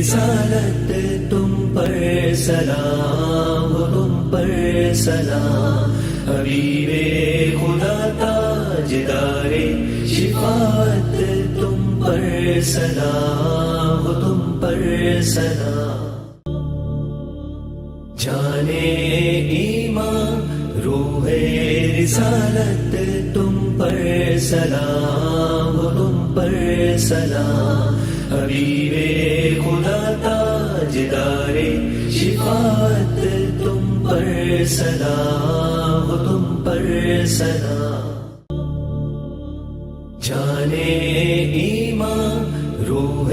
رسالت تم پر سلام ہو، تم پر سلام، حبیب خدا تاجدار شفاعت تم پر سلام ہو، تم پر سلام، جانے ایمان روح رسالت تم پر سلام ہو، تم پر سلام، حبیب خدا تاجدار شفاعت تم پر سلام ہو، تم پر سلام، جانے ایمان روح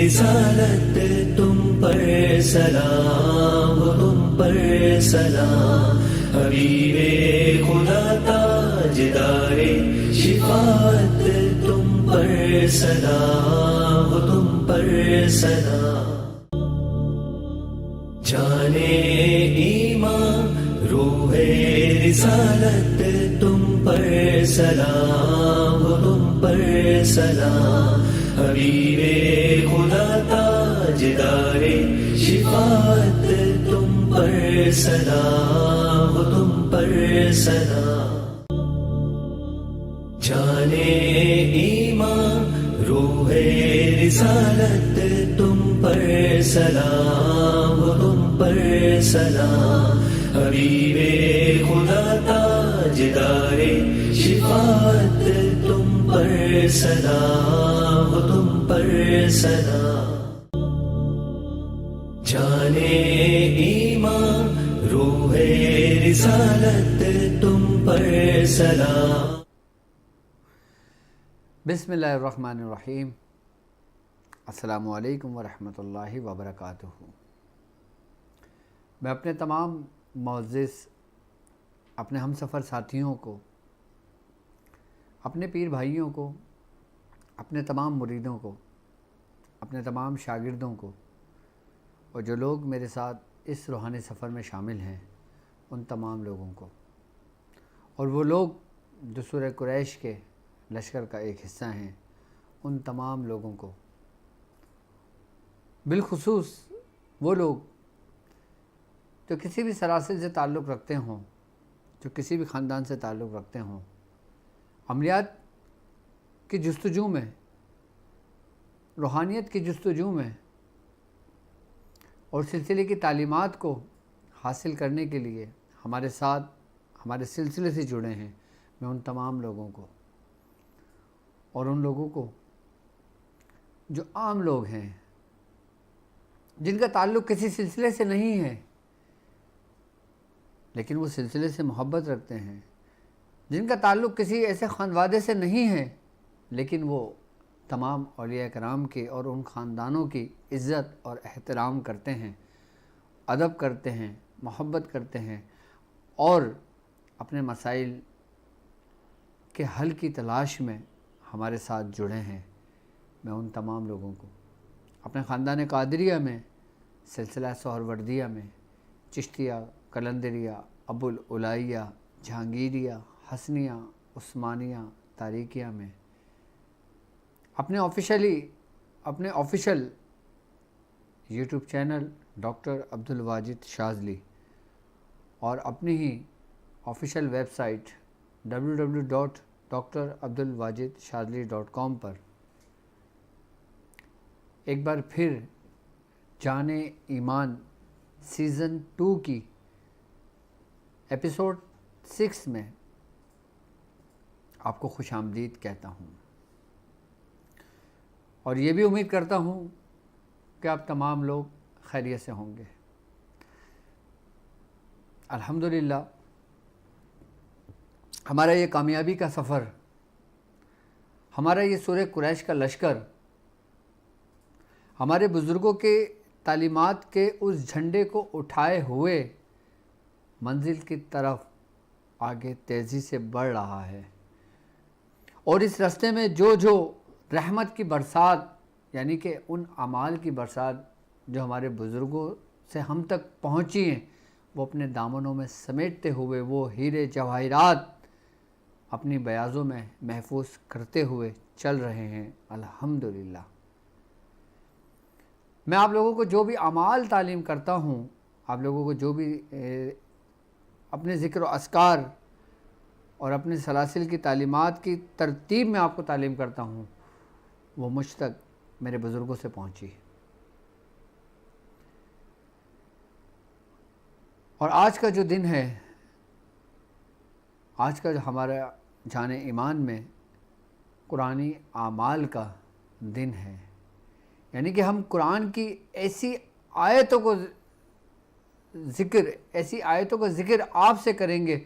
رسالت تم پر سلام ہو، تم پر سلام، حبیب خدا تاجدار شفاعت تم پر سلام ہو، تم پر سلام، جانے ایمان روح رسالت تم پر سلام ہو، تم پر سلام، حبیب خدا تاجدار شفاعت تم پر سلام ہو، تم پر سلام، جانے ایمان روح رسالت تم پر سلام ہو، تم پر سلام، حبیب خدا تاجدار شفاعت تم پر سلام ہو، تم پر سلام، جانے ایمان روح رسالت تم پر سلام۔ بسم اللہ الرحمن الرحیم۔ السلام علیکم ورحمۃ اللہ وبرکاتہ۔ میں اپنے تمام معزز اپنے ہم سفر ساتھیوں کو، اپنے پیر بھائیوں کو، اپنے تمام مریدوں کو، اپنے تمام شاگردوں کو، اور جو لوگ میرے ساتھ اس روحانی سفر میں شامل ہیں ان تمام لوگوں کو، اور وہ لوگ جو سورہ قریش کے لشکر کا ایک حصہ ہیں ان تمام لوگوں کو، بالخصوص وہ لوگ جو کسی بھی سراسل سے تعلق رکھتے ہوں، جو کسی بھی خاندان سے تعلق رکھتے ہوں، عملیات کی جستجو میں، روحانیت کی جستجو میں اور سلسلے کی تعلیمات کو حاصل کرنے کے لیے ہمارے ساتھ ہمارے سلسلے سے جڑے ہیں، میں ان تمام لوگوں کو اور ان لوگوں کو جو عام لوگ ہیں، جن کا تعلق کسی سلسلے سے نہیں ہے لیکن وہ سلسلے سے محبت رکھتے ہیں، جن کا تعلق کسی ایسے خانوادے سے نہیں ہے لیکن وہ تمام اولیاء کرام کے اور ان خاندانوں کی عزت اور احترام کرتے ہیں، ادب کرتے ہیں، محبت کرتے ہیں اور اپنے مسائل کے حل کی تلاش میں ہمارے ساتھ جڑے ہیں، میں ان تمام لوگوں کو اپنے خاندان قادریہ میں، سلسلہ سہروردیہ میں، چشتیہ، قلندریہ، ابو العلیہ، جہانگیریہ، حسنیہ، عثمانیہ، تاریکیہ میں، اپنے official YouTube channel doctor Abdul Wajid Shazli اور اپنی ہی آفیشل ویب سائٹ www.drabdulwajidshazli.com پر ایک بار پھر جانے ایمان سیزن 2 کی ایپیسوڈ 6 میں آپ کو خوش آمدید کہتا ہوں، اور یہ بھی امید کرتا ہوں کہ آپ تمام لوگ خیریت سے ہوں گے۔ الحمدللہ ہمارا یہ کامیابی کا سفر، ہمارا یہ سورہ قریش کا لشکر، ہمارے بزرگوں کے تعلیمات کے اس جھنڈے کو اٹھائے ہوئے منزل کی طرف آگے تیزی سے بڑھ رہا ہے، اور اس راستے میں جو رحمت کی برسات، یعنی کہ ان اعمال کی برسات جو ہمارے بزرگوں سے ہم تک پہنچی ہیں، وہ اپنے دامنوں میں سمیٹتے ہوئے وہ ہیرے جواہرات اپنی بیاضوں میں محفوظ کرتے ہوئے چل رہے ہیں، الحمدللہ۔ میں آپ لوگوں کو جو بھی اعمال تعلیم کرتا ہوں، آپ لوگوں کو جو بھی اپنے ذکر و اذکار اور اپنے سلاسل کی تعلیمات کی ترتیب میں آپ کو تعلیم کرتا ہوں، وہ مجھ تک میرے بزرگوں سے پہنچی۔ اور آج کا جو دن ہے، آج کا جو ہمارا جان ایمان میں قرآنی اعمال کا دن ہے، یعنی کہ ہم قرآن کی ایسی آیتوں کو ذکر آپ سے کریں گے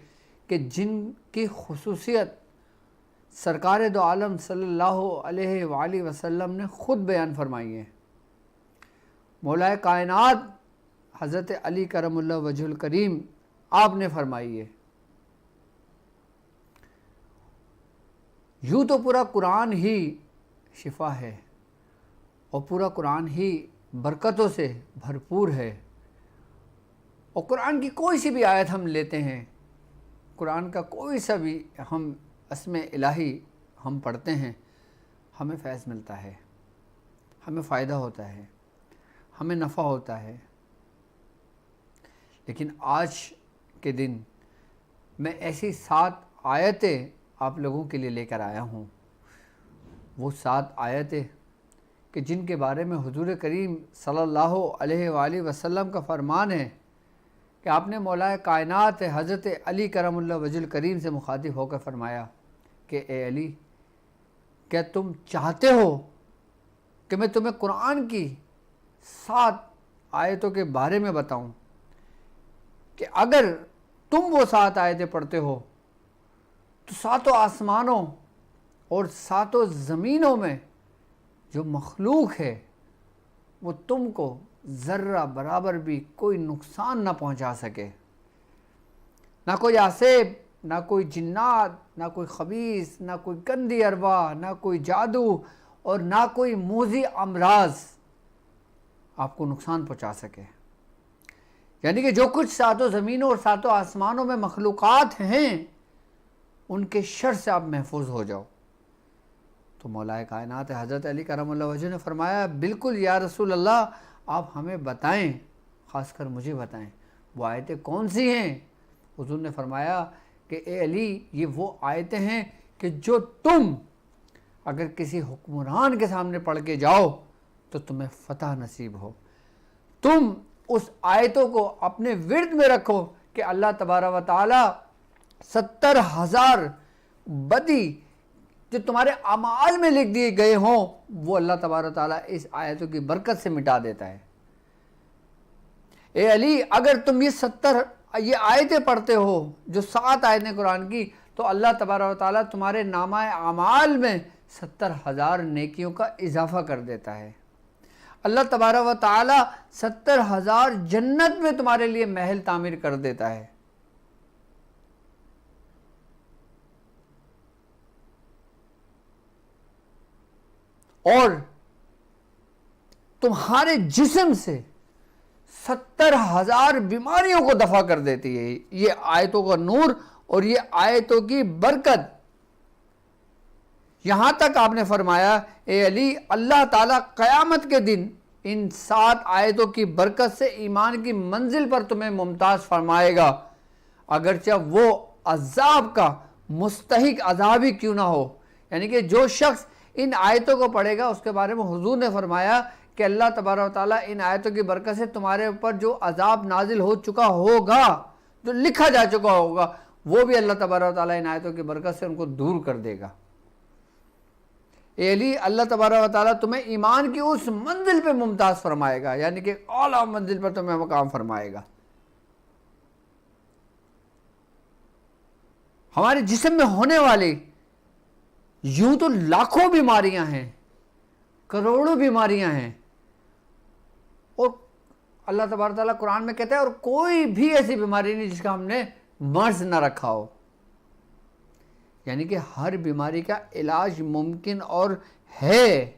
کہ جن کی خصوصیت سرکار دو عالم صلی اللہ علیہ وآلہ وسلم نے خود بیان فرمائی ہے۔ مولا کائنات حضرت علی کرم اللہ وجہ الکریم آپ نے فرمائی ہے۔ یوں تو پورا قرآن ہی شفا ہے اور پورا قرآن ہی برکتوں سے بھرپور ہے، اور قرآن کی کوئی سی بھی آیت ہم لیتے ہیں، قرآن کا کوئی سا بھی ہم اسم الہی ہم پڑھتے ہیں، ہمیں فیض ملتا ہے، ہمیں فائدہ ہوتا ہے، ہمیں نفع ہوتا ہے۔ لیکن آج کے دن میں ایسی 7 آیتیں آپ لوگوں کے لیے لے کر آیا ہوں، وہ 7 آیتیں کہ جن کے بارے میں حضور کریم صلی اللہ علیہ وآلہ وسلم کا فرمان ہے کہ آپ نے مولا کائنات حضرت علی کرم اللہ وجہ الکریم سے مخاطب ہو کر فرمایا کہ اے علی، کیا تم چاہتے ہو کہ میں تمہیں قرآن کی 7 آیتوں کے بارے میں بتاؤں کہ اگر تم وہ 7 آیتیں پڑھتے ہو تو 7 آسمانوں اور 7 زمینوں میں جو مخلوق ہے وہ تم کو ذرہ برابر بھی کوئی نقصان نہ پہنچا سکے، نہ کوئی آسیب، نہ کوئی جنات، نہ کوئی خبیث، نہ کوئی گندی ارواح، نہ کوئی جادو اور نہ کوئی موذی امراض آپ کو نقصان پہنچا سکے۔ یعنی کہ جو کچھ 7 زمینوں اور 7 آسمانوں میں مخلوقات ہیں ان کے شر سے آپ محفوظ ہو جاؤ۔ تو مولا کائنات حضرت علی کرم اللہ وجہ نے فرمایا بالکل یا رسول اللہ، آپ ہمیں بتائیں، خاص کر مجھے بتائیں وہ آیتیں کون سی ہیں۔ حضور نے فرمایا کہ اے علی، یہ وہ آیتیں ہیں کہ جو تم اگر کسی حکمران کے سامنے پڑھ کے جاؤ تو تمہیں فتح نصیب ہو۔ تم اس آیتوں کو اپنے ورد میں رکھو کہ اللہ تبارک و تعالی 70,000 بدی جو تمہارے اعمال میں لکھ دیے گئے ہوں وہ اللہ تبارک و تعالیٰ اس آیتوں کی برکت سے مٹا دیتا ہے۔ اے علی، اگر تم یہ آیتیں پڑھتے ہو جو 7 آیتیں قرآن کی، تو اللہ تبارک و تعالیٰ تمہارے نامہ اعمال میں 70,000 نیکیوں کا اضافہ کر دیتا ہے۔ اللہ تبارک و تعالیٰ 70,000 جنت میں تمہارے لیے محل تعمیر کر دیتا ہے۔ اور تمہارے جسم سے 70,000 بیماریوں کو دفع کر دیتی ہے یہ آیتوں کا نور اور یہ آیتوں کی برکت۔ یہاں تک آپ نے فرمایا اے علی، اللہ تعالیٰ قیامت کے دن ان 7 آیتوں کی برکت سے ایمان کی منزل پر تمہیں ممتاز فرمائے گا، اگرچہ وہ عذاب کا مستحق عذاب ہی کیوں نہ ہو۔ یعنی کہ جو شخص ان آیتوں کو پڑھے گا اس کے بارے میں حضور نے فرمایا کہ اللہ تبارک و تعالیٰ ان آیتوں کی برکت سے تمہارے اوپر جو عذاب نازل ہو چکا ہوگا، جو لکھا جا چکا ہوگا، وہ بھی اللہ تبارک و تعالیٰ ان آیتوں کی برکت سے ان کو دور کر دے گا۔ اے علی، اللہ تبارک و تعالیٰ تمہیں ایمان کی اس منزل پہ ممتاز فرمائے گا، یعنی کہ اعلیٰ منزل پر تمہیں مقام فرمائے گا۔ ہمارے جسم میں ہونے والے یوں تو لاکھوں بیماریاں ہیں، کروڑوں بیماریاں ہیں، اور اللہ تبارک تعالیٰ قرآن میں کہتا ہے اور کوئی بھی ایسی بیماری نہیں جس کا ہم نے مرض نہ رکھا ہو۔ یعنی کہ ہر بیماری کا علاج ممکن اور ہے۔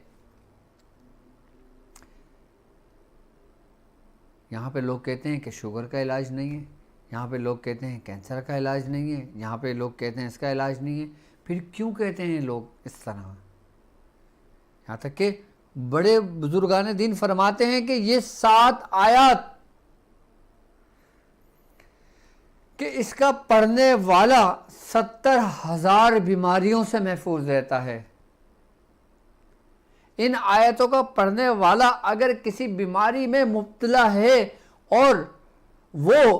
یہاں پہ لوگ کہتے ہیں کہ شوگر کا علاج نہیں ہے، یہاں پہ لوگ کہتے ہیں کینسر کا علاج نہیں ہے، یہاں پہ لوگ کہتے ہیں اس کا علاج نہیں ہے۔ پھر کیوں کہتے ہیں لوگ اس طرح؟ یہاں تک کہ بڑے بزرگان دین فرماتے ہیں کہ یہ 7 آیات کہ اس کا پڑھنے والا 70,000 بیماریوں سے محفوظ رہتا ہے۔ ان آیتوں کا پڑھنے والا اگر کسی بیماری میں مبتلا ہے اور وہ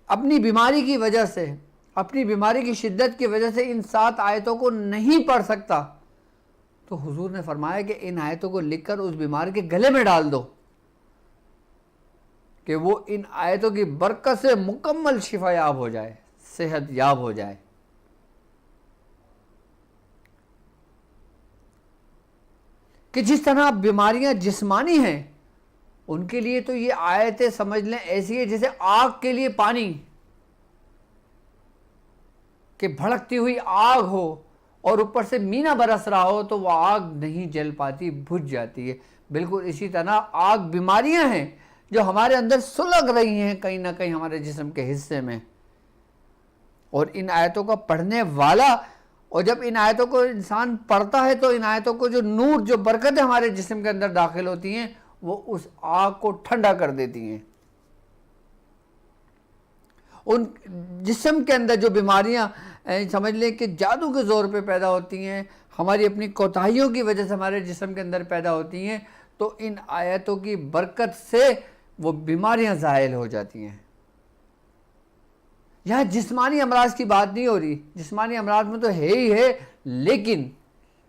اپنی بیماری کی وجہ سے، اپنی بیماری کی شدت کی وجہ سے ان 7 آیتوں کو نہیں پڑھ سکتا، تو حضور نے فرمایا کہ ان آیتوں کو لکھ کر اس بیمار کے گلے میں ڈال دو کہ وہ ان آیتوں کی برکت سے مکمل شفا یاب ہو جائے، صحت یاب ہو جائے۔ کہ جس طرح بیماریاں جسمانی ہیں، ان کے لیے تو یہ آیتیں سمجھ لیں ایسی ہے جیسے آگ کے لیے پانی، کہ بھڑکتی ہوئی آگ ہو اور اوپر سے مینا برس رہا ہو تو وہ آگ نہیں جل پاتی، بجھ جاتی ہے۔ بالکل اسی طرح آگ بیماریاں ہیں جو ہمارے اندر سلگ رہی ہیں کہیں نہ کہیں ہمارے جسم کے حصے میں، اور ان آیتوں کا پڑھنے والا، اور جب ان آیتوں کو انسان پڑھتا ہے تو ان آیتوں کو جو نور، جو برکتیں ہمارے جسم کے اندر داخل ہوتی ہیں وہ اس آگ کو ٹھنڈا کر دیتی ہیں۔ ان جسم کے اندر جو بیماریاں سمجھ لیں کہ جادو کے زور پہ پیدا ہوتی ہیں، ہماری اپنی کوتاہیوں کی وجہ سے ہمارے جسم کے اندر پیدا ہوتی ہیں، تو ان آیتوں کی برکت سے وہ بیماریاں زائل ہو جاتی ہیں۔ یہاں جسمانی امراض کی بات نہیں ہو رہی، جسمانی امراض میں تو ہے ہی ہے، لیکن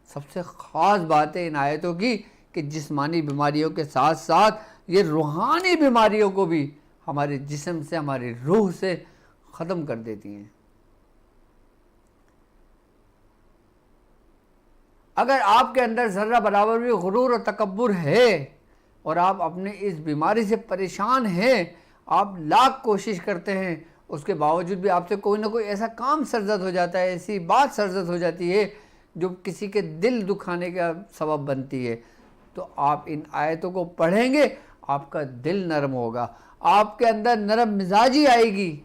سب سے خاص بات ہے ان آیتوں کی کہ جسمانی بیماریوں کے ساتھ ساتھ یہ روحانی بیماریوں کو بھی ہمارے جسم سے، ہماری روح سے ختم کر دیتی ہیں۔ اگر آپ کے اندر ذرہ برابر بھی غرور اور تکبر ہے اور آپ اپنے اس بیماری سے پریشان ہیں، آپ لاکھ کوشش کرتے ہیں، اس کے باوجود بھی آپ سے کوئی نہ کوئی ایسا کام سرزد ہو جاتا ہے، ایسی بات سرزد ہو جاتی ہے جو کسی کے دل دکھانے کا سبب بنتی ہے، تو آپ ان آیتوں کو پڑھیں گے، آپ کا دل نرم ہوگا، آپ کے اندر نرم مزاجی آئے گی،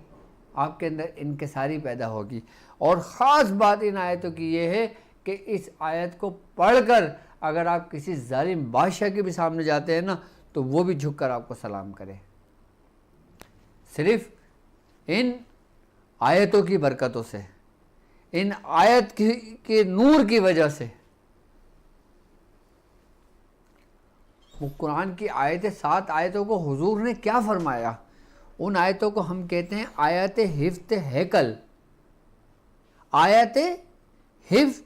آپ کے اندر انکساری پیدا ہوگی۔ اور خاص بات ان آیتوں کی یہ ہے کہ اس آیت کو پڑھ کر اگر آپ کسی ظالم بادشاہ کے بھی سامنے جاتے ہیں نا تو وہ بھی جھک کر آپ کو سلام کرے، صرف ان آیتوں کی برکتوں سے، ان آیت کے نور کی وجہ سے۔ وہ قرآن کی آیتیں، 7 آیتوں کو حضور نے کیا فرمایا؟ ان آیتوں کو ہم کہتے ہیں آیت حفظ ہیکل، آیت حفظ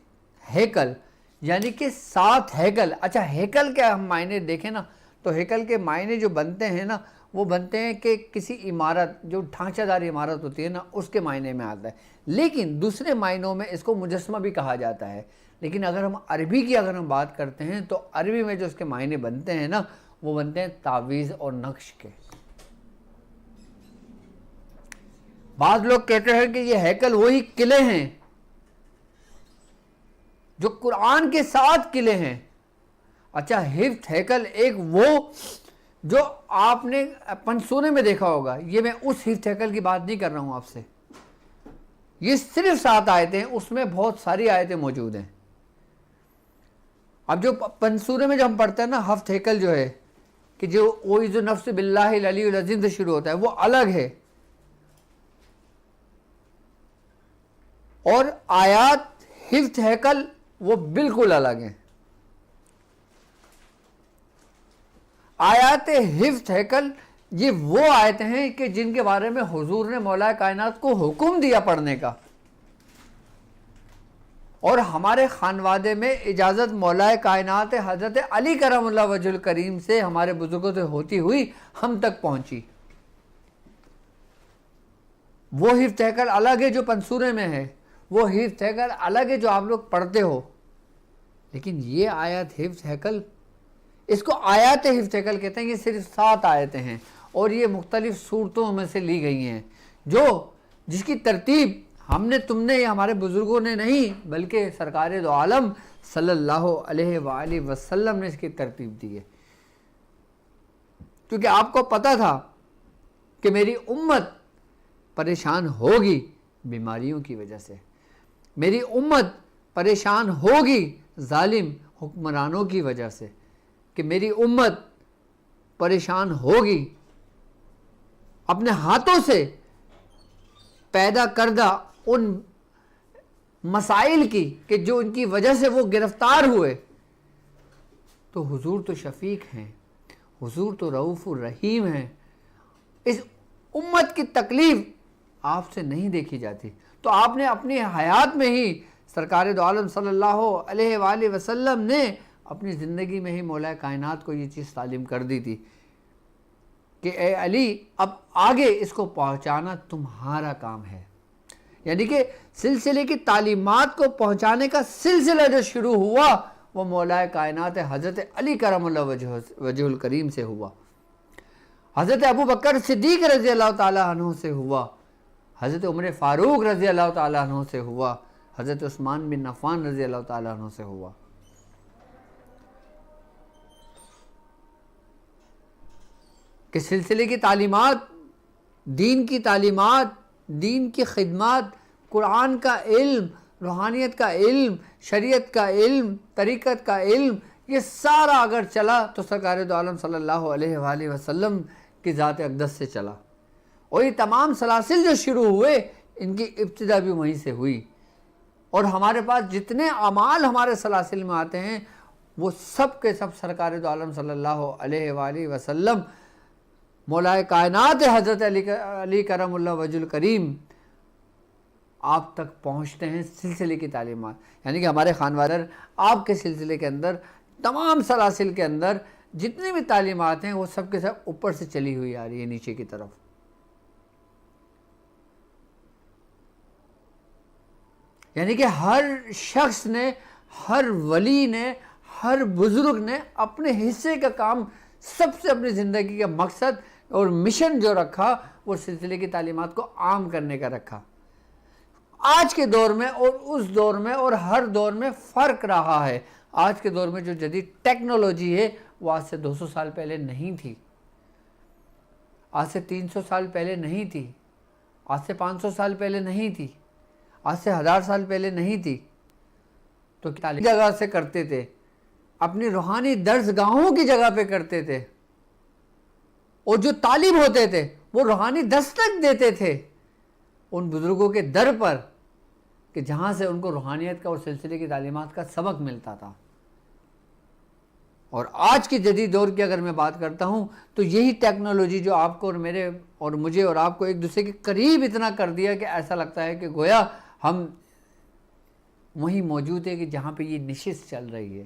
ہیکل، یعنی کہ 7 ہیکل۔ اچھا ہیکل کیا ہم معنی دیکھیں نا تو ہیکل کے معنی جو بنتے ہیں نا وہ بنتے ہیں کہ کسی عمارت، جو ڈھانچہ دار عمارت ہوتی ہے نا اس کے معنی میں آتا ہے، لیکن دوسرے معنوں میں اس کو مجسمہ بھی کہا جاتا ہے۔ لیکن اگر ہم عربی کی بات کرتے ہیں تو عربی میں جو اس کے معنی بنتے ہیں نا وہ بنتے ہیں تعویذ اور نقش کے۔ بعض لوگ کہتے ہیں کہ یہ ہیکل وہی قلعے ہیں جو قرآن کے 7 قلعے ہیں۔ اچھا حفظ ہیکل ایک وہ جو آپ نے پنسونے میں دیکھا ہوگا، یہ میں اس حفظ ہیکل کی بات نہیں کر رہا ہوں آپ سے، یہ صرف 7 آیتیں ہیں، اس میں بہت ساری آیتیں موجود ہیں۔ اب جو پنسورے میں جو ہم پڑھتے ہیں نا حفظ ہیکل جو ہے کہ جو اعوذ نفس باللہ العلی العظیم سے شروع ہوتا ہے وہ الگ ہے، اور آیات حفظ ہیکل وہ بالکل الگ ہیں۔ آیات حفظ ہیکل یہ وہ آیتیں ہیں کہ جن کے بارے میں حضور نے مولا کائنات کو حکم دیا پڑھنے کا، اور ہمارے خانوادے میں اجازت مولا کائنات حضرت علی کرم اللہ وجہ الکریم سے، ہمارے بزرگوں سے ہوتی ہوئی ہم تک پہنچی۔ وہ حفظ ہیکل الگ ہے جو پنسورے میں ہے، وہ حفظ ہیکل الگ ہے جو آپ لوگ پڑھتے ہو، لیکن یہ آیات حفظ ہیکل، اس کو آیات حفظ ہیکل کہتے ہیں۔ یہ صرف 7 آیتیں ہیں اور یہ مختلف صورتوں میں سے لی گئی ہیں، جس کی ترتیب ہم نے، تم نے، یا ہمارے بزرگوں نے نہیں بلکہ سرکار دو عالم صلی اللہ علیہ وآلہ وسلم نے اس کی ترتیب دی ہے، کیونکہ آپ کو پتا تھا کہ میری امت پریشان ہوگی بیماریوں کی وجہ سے، میری امت پریشان ہوگی ظالم حکمرانوں کی وجہ سے کہ میری امت پریشان ہوگی اپنے ہاتھوں سے پیدا کردہ ان مسائل کی کہ جو ان کی وجہ سے وہ گرفتار ہوئے، تو حضور تو شفیق ہیں، حضور تو رؤوف الرحیم ہیں، اس امت کی تکلیف آپ سے نہیں دیکھی جاتی۔ تو آپ نے اپنی حیات میں ہی سرکار دو عالم صلی اللہ علیہ وآلہ وسلم نے اپنی زندگی میں ہی مولا کائنات کو یہ چیز تعلیم کر دی تھی کہ اے علی اب آگے اس کو پہنچانا تمہارا کام ہے۔ یعنی کہ سلسلے کی تعلیمات کو پہنچانے کا سلسلہ جو شروع ہوا وہ مولا کائنات حضرت علی کرم اللہ وجہ الکریم سے ہوا، حضرت ابو بکر صدیق رضی اللہ تعالیٰ عنہ سے ہوا، حضرت عمر فاروق رضی اللہ تعالیٰ عنہ سے ہوا، حضرت عثمان بن عفان رضی اللہ تعالیٰ عنہ سے ہوا۔ کہ سلسلے کی تعلیمات، دین کی تعلیمات، دین کی خدمات، قرآن کا علم، روحانیت کا علم، شریعت کا علم، طریقت کا علم، یہ سارا اگر چلا تو سرکار دو عالم صلی اللہ علیہ وآلہ وسلم کی ذات اقدس سے چلا، اور یہ تمام سلاسل جو شروع ہوئے ان کی ابتدا بھی وہیں سے ہوئی، اور ہمارے پاس جتنے اعمال ہمارے سلاسل میں آتے ہیں وہ سب کے سب سرکار دو عالم صلی اللہ علیہ وآلہ وسلم مولا کائنات حضرت علی کرم اللہ وجہ الکریم آپ تک پہنچتے ہیں سلسلے کی تعلیمات۔ یعنی کہ ہمارے خانوادر آپ کے سلسلے کے اندر، تمام سلاسل کے اندر جتنی بھی تعلیمات ہیں وہ سب کے سب اوپر سے چلی ہوئی آ رہی ہے نیچے کی طرف۔ یعنی کہ ہر شخص نے، ہر ولی نے، ہر بزرگ نے اپنے حصے کا کام، سب سے اپنی زندگی کا مقصد اور مشن جو رکھا وہ سلسلے کی تعلیمات کو عام کرنے کا رکھا۔ آج کے دور میں اور اس دور میں اور ہر دور میں فرق رہا ہے۔ آج کے دور میں جو جدید ٹیکنالوجی ہے وہ آج سے 200 سال پہلے نہیں تھی، آج سے 300 سال پہلے نہیں تھی، آج سے 500 سال پہلے نہیں تھی، آج سے 1000 سال پہلے نہیں تھی۔ تو تعلیم جگہ سے کرتے تھے، اپنی روحانی درس گاہوں کی جگہ پہ کرتے تھے، اور جو طالب ہوتے تھے وہ روحانی دستک دیتے تھے ان بزرگوں کے در پر کہ جہاں سے ان کو روحانیت کا اور سلسلے کی تعلیمات کا سبق ملتا تھا۔ اور آج کی جدید دور کی اگر میں بات کرتا ہوں تو یہی ٹیکنالوجی جو آپ کو اور میرے اور مجھے اور آپ کو ایک دوسرے کے قریب اتنا کر دیا کہ ایسا لگتا ہے کہ گویا ہم وہیں موجود ہیں کہ جہاں پہ یہ نشست چل رہی ہے،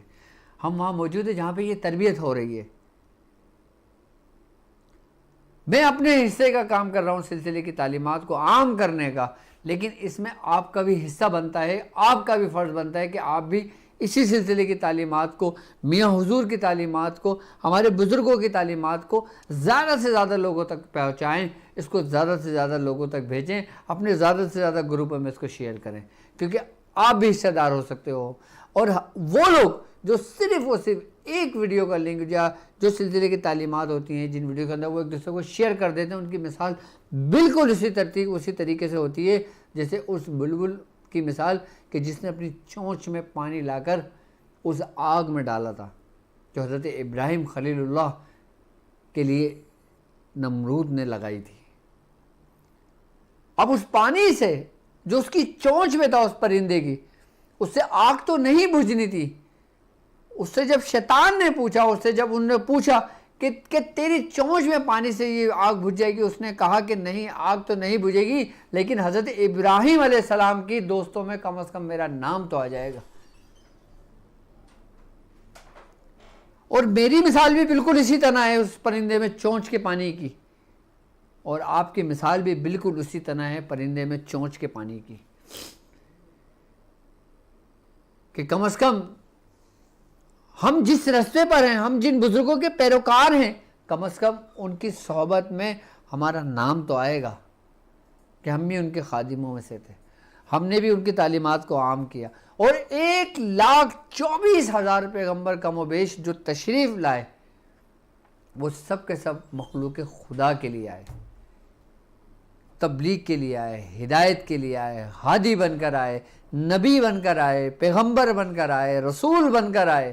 ہم وہاں موجود ہیں جہاں پہ یہ تربیت ہو رہی ہے۔ میں اپنے حصے کا کام کر رہا ہوں سلسلے کی تعلیمات کو عام کرنے کا، لیکن اس میں آپ کا بھی حصہ بنتا ہے، آپ کا بھی فرض بنتا ہے کہ آپ بھی اسی سلسلے کی تعلیمات کو، میاں حضور کی تعلیمات کو، ہمارے بزرگوں کی تعلیمات کو زیادہ سے زیادہ لوگوں تک پہنچائیں، اس کو زیادہ سے زیادہ لوگوں تک بھیجیں، اپنے زیادہ سے زیادہ گروپوں میں اس کو شیئر کریں، کیونکہ آپ بھی حصہ دار ہو سکتے ہو۔ اور وہ لوگ جو صرف اور صرف ایک ویڈیو کا لنک یا جو سلسلے کی تعلیمات ہوتی ہیں جن ویڈیو کے اندر وہ ایک دوسرے کو شیئر کر دیتے ہیں، ان کی مثال بالکل اسی طریقے سے ہوتی ہے جیسے اس بلبل کی مثال کہ جس نے اپنی چونچ میں پانی لا کر اس آگ میں ڈالا تھا جو حضرت ابراہیم خلیل اللہ کے لیے نمرود نے لگائی تھی۔ اب اس پانی سے جو اس کی چونچ میں تھا اس پرندے کی، اس سے آگ تو نہیں بجھنی تھی۔ اس سے جب شیطان نے پوچھا، اس سے جب انہوں نے پوچھا کہ تیری چونچ میں پانی سے یہ آگ بجھ جائے گی، اس نے کہا کہ نہیں، آگ تو نہیں بجھے گی، لیکن حضرت ابراہیم علیہ السلام کی دوستوں میں کم از کم میرا نام تو آ جائے گا۔ اور میری مثال بھی بالکل اسی طرح ہے اس پرندے میں چونچ کے پانی کی، اور آپ کی مثال بھی بالکل اسی طرح ہے پرندے میں چونچ کے پانی کی، کہ کم از کم ہم جس راستے پر ہیں، ہم جن بزرگوں کے پیروکار ہیں، کم از کم ان کی صحبت میں ہمارا نام تو آئے گا کہ ہم بھی ان کے خادموں میں سے تھے، ہم نے بھی ان کی تعلیمات کو عام کیا۔ اور 1,24,000 پیغمبر کم و بیش جو تشریف لائے وہ سب کے سب مخلوق خدا کے لیے آئے، تبلیغ کے لیے آئے، ہدایت کے لیے آئے، ہادی بن کر آئے، نبی بن کر آئے، پیغمبر بن کر آئے، رسول بن کر آئے،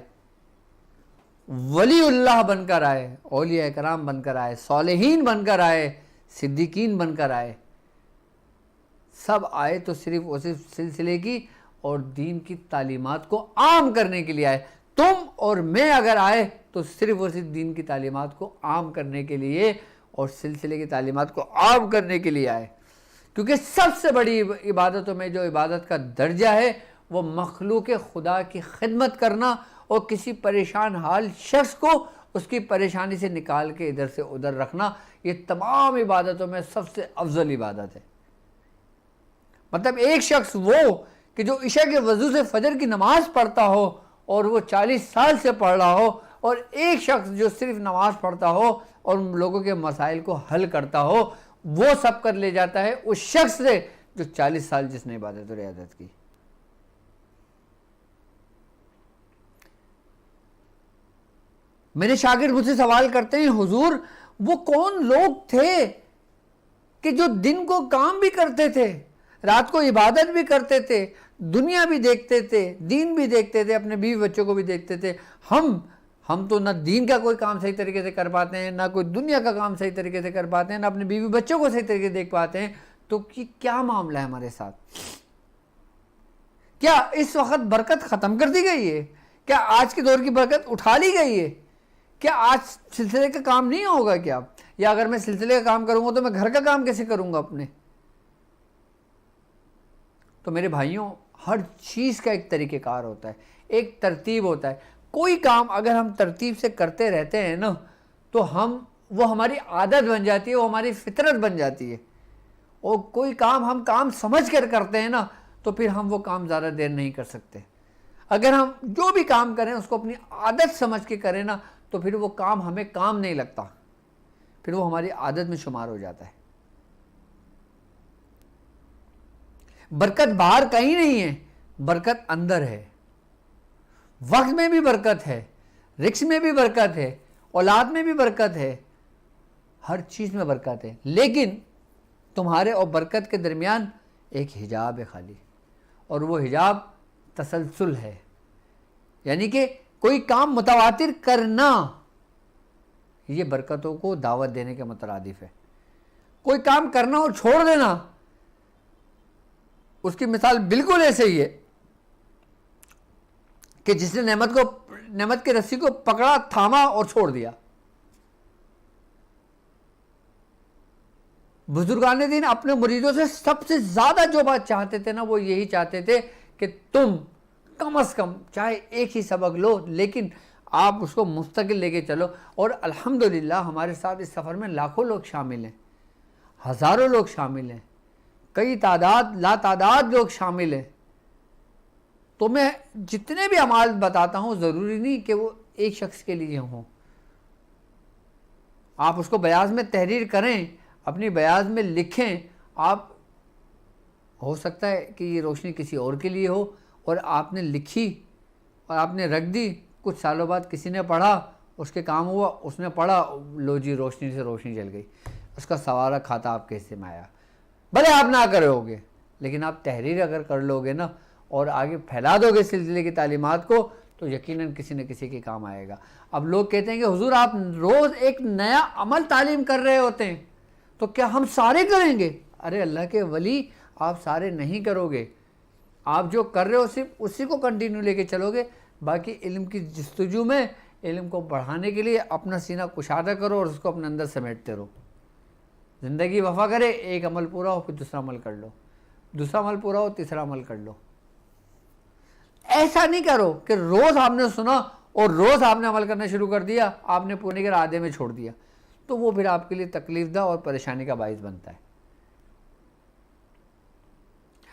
ولی اللہ بن کر آئے، اولیاء کرام بن کر آئے، صالحین بن کر آئے، صدیقین بن کر آئے، سب آئے تو صرف اسی سلسلے کی اور دین کی تعلیمات کو عام کرنے کے لیے آئے۔ تم اور میں اگر آئے تو صرف اسی دین کی تعلیمات کو عام کرنے کے لیے اور سلسلے کی تعلیمات کو عام کرنے کے لیے آئے، کیونکہ سب سے بڑی عبادتوں میں جو عبادت کا درجہ ہے وہ مخلوق خدا کی خدمت کرنا اور کسی پریشان حال شخص کو اس کی پریشانی سے نکال کے ادھر سے ادھر رکھنا، یہ تمام عبادتوں میں سب سے افضل عبادت ہے۔ مطلب ایک شخص وہ کہ جو عشاء کے وضو سے فجر کی نماز پڑھتا ہو اور وہ 40 سال سے پڑھ رہا ہو، اور ایک شخص جو صرف نماز پڑھتا ہو اور لوگوں کے مسائل کو حل کرتا ہو، وہ سب کر لے جاتا ہے اس شخص سے جو 40 سال جس نے عبادت و ریاضت کی۔ میرے شاگرد مجھ سے سوال کرتے ہیں، حضور وہ کون لوگ تھے کہ جو دن کو کام بھی کرتے تھے، رات کو عبادت بھی کرتے تھے، دنیا بھی دیکھتے تھے، دین بھی دیکھتے تھے، اپنے بیوی بچوں کو بھی دیکھتے تھے؟ ہم تو نہ دین کا کوئی کام صحیح طریقے سے کر پاتے ہیں، نہ کوئی دنیا کا کام صحیح طریقے سے کر پاتے ہیں، نہ اپنے بیوی بچوں کو صحیح طریقے سے دیکھ پاتے ہیں، تو کیا معاملہ ہے ہمارے ساتھ؟ کیا اس وقت برکت ختم کر دی گئی ہے؟ کیا آج کے دور کی برکت اٹھا لی گئی ہے؟ کیا آج سلسلے کا کام نہیں ہوگا کیا؟ یا اگر میں سلسلے کا کام کروں گا تو میں گھر کا کام کیسے کروں گا اپنے؟ تو میرے بھائیوں، ہر چیز کا ایک طریقہ کار ہوتا ہے، ایک ترتیب ہوتا ہے۔ کوئی کام اگر ہم ترتیب سے کرتے رہتے ہیں نا تو وہ ہماری عادت بن جاتی ہے، وہ ہماری فطرت بن جاتی ہے، اور کوئی کام ہم کام سمجھ کر کرتے ہیں نا تو پھر ہم وہ کام زیادہ دیر نہیں کر سکتے۔ اگر ہم جو بھی کام کریں اس کو اپنی عادت سمجھ کے کریں نا تو پھر وہ کام ہمیں کام نہیں لگتا، پھر وہ ہماری عادت میں شمار ہو جاتا ہے۔ برکت باہر کہیں نہیں ہے، برکت اندر ہے۔ وقت میں بھی برکت ہے، رزق میں بھی برکت ہے، اولاد میں بھی برکت ہے، ہر چیز میں برکت ہے، لیکن تمہارے اور برکت کے درمیان ایک حجاب ہے خالی، اور وہ حجاب تسلسل ہے، یعنی کہ کوئی کام متواتر کرنا یہ برکتوں کو دعوت دینے کے مترادف ہے۔ کوئی کام کرنا اور چھوڑ دینا اس کی مثال بالکل ایسے ہی ہے کہ جس نے نعمت کی رسی کو پکڑا، تھاما اور چھوڑ دیا۔ بزرگان دین اپنے مریدوں سے سب سے زیادہ جو بات چاہتے تھے نا وہ یہی چاہتے تھے کہ تم کم از کم چاہے ایک ہی سبق لو لیکن آپ اس کو مستقل لے کے چلو، اور الحمدللہ ہمارے ساتھ اس سفر میں لاکھوں لوگ شامل ہیں، ہزاروں لوگ شامل ہیں، کئی لا تعداد لوگ شامل ہیں۔ تو میں جتنے بھی اعمال بتاتا ہوں ضروری نہیں کہ وہ ایک شخص کے لیے ہوں، آپ اس کو بیاض میں تحریر کریں، اپنی بیاض میں لکھیں، آپ ہو سکتا ہے کہ یہ روشنی کسی اور کے لیے ہو اور آپ نے لکھی اور آپ نے رکھ دی، کچھ سالوں بعد کسی نے پڑھا، اس کے کام ہوا، اس نے پڑھا، لو جی روشنی سے روشنی جل گئی، اس کا سوارا کھاتا آپ کے حصے میں آیا۔ بھلے آپ نہ کرے ہوگے لیکن آپ تحریر اگر کر لو گے نا اور آگے پھیلا دو گے سلسلے کی تعلیمات کو تو یقیناً کسی نہ کسی کے کام آئے گا۔ اب لوگ کہتے ہیں کہ حضور آپ روز ایک نیا عمل تعلیم کر رہے ہوتے ہیں تو کیا ہم سارے کریں گے؟ ارے اللہ کے ولی، آپ سارے نہیں کرو گے، آپ جو کر رہے ہو صرف اسی کو کنٹینیو لے کے چلو گے، باقی علم کی جستجو میں علم کو بڑھانے کے لیے اپنا سینہ کشادہ کرو اور اس کو اپنے اندر سمیٹتے رہو۔ زندگی وفا کرے، ایک عمل پورا ہو پھر دوسرا عمل کر لو، دوسرا عمل پورا ہو تیسرا عمل کر لو۔ ایسا نہیں کرو کہ روز آپ نے سنا اور روز آپ نے عمل کرنا شروع کر دیا، آپ نے پورے کر آدھے میں چھوڑ دیا، تو وہ پھر آپ کے لیے تکلیف دہ اور پریشانی کا باعث بنتا ہے۔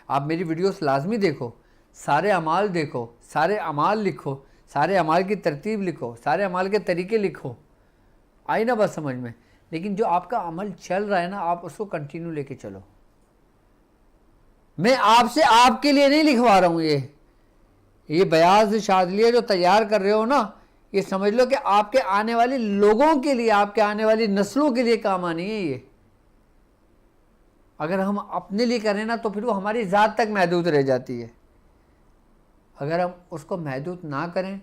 آپ میری ویڈیوز لازمی دیکھو، سارے اعمال دیکھو، سارے اعمال لکھو، سارے اعمال کی ترتیب لکھو، سارے اعمال کے طریقے لکھو، آئی نا بات سمجھ میں؟ لیکن جو آپ کا عمل چل رہا ہے نا آپ اس کو کنٹینیو لے کے چلو۔ میں آپ سے آپ کے لیے نہیں لکھوا رہا ہوں، یہ بیاض شاذلیہ جو تیار کر رہے ہو نا، یہ سمجھ لو کہ آپ کے آنے والے لوگوں کے لیے، آپ کے آنے والی نسلوں کے لیے کام آنی ہے۔ اگر ہم اپنے لیے کریں نا تو پھر وہ ہماری ذات تک محدود رہ جاتی ہے. اگر ہم اس کو محدود نہ کریں،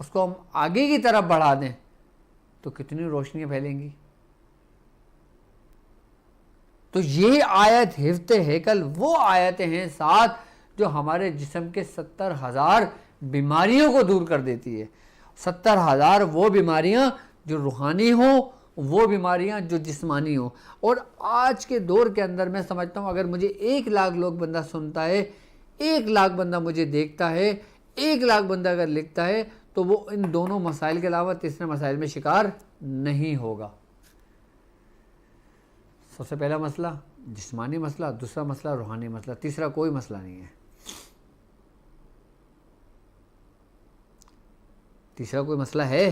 اس کو ہم آگے کی طرف بڑھا دیں تو کتنی روشنیاں پھیلیں گی. تو یہ آیت حفظ ہیکل وہ آیتیں ہیں 7 جو ہمارے جسم کے 70,000 بیماریوں کو دور کر دیتی ہے. 70,000 وہ بیماریاں جو روحانی ہوں، وہ بیماریاں جو جسمانی ہوں. اور آج کے دور کے اندر میں سمجھتا ہوں اگر مجھے 1,00,000 لوگ بندہ سنتا ہے، 1,00,000 بندہ مجھے دیکھتا ہے، 1,00,000 بندہ اگر لکھتا ہے تو وہ ان دونوں مسائل کے علاوہ تیسرے مسائل میں شکار نہیں ہوگا. سب سے پہلا مسئلہ جسمانی مسئلہ، دوسرا مسئلہ روحانی مسئلہ، تیسرا کوئی مسئلہ نہیں ہے. تیسرا کوئی مسئلہ ہے؟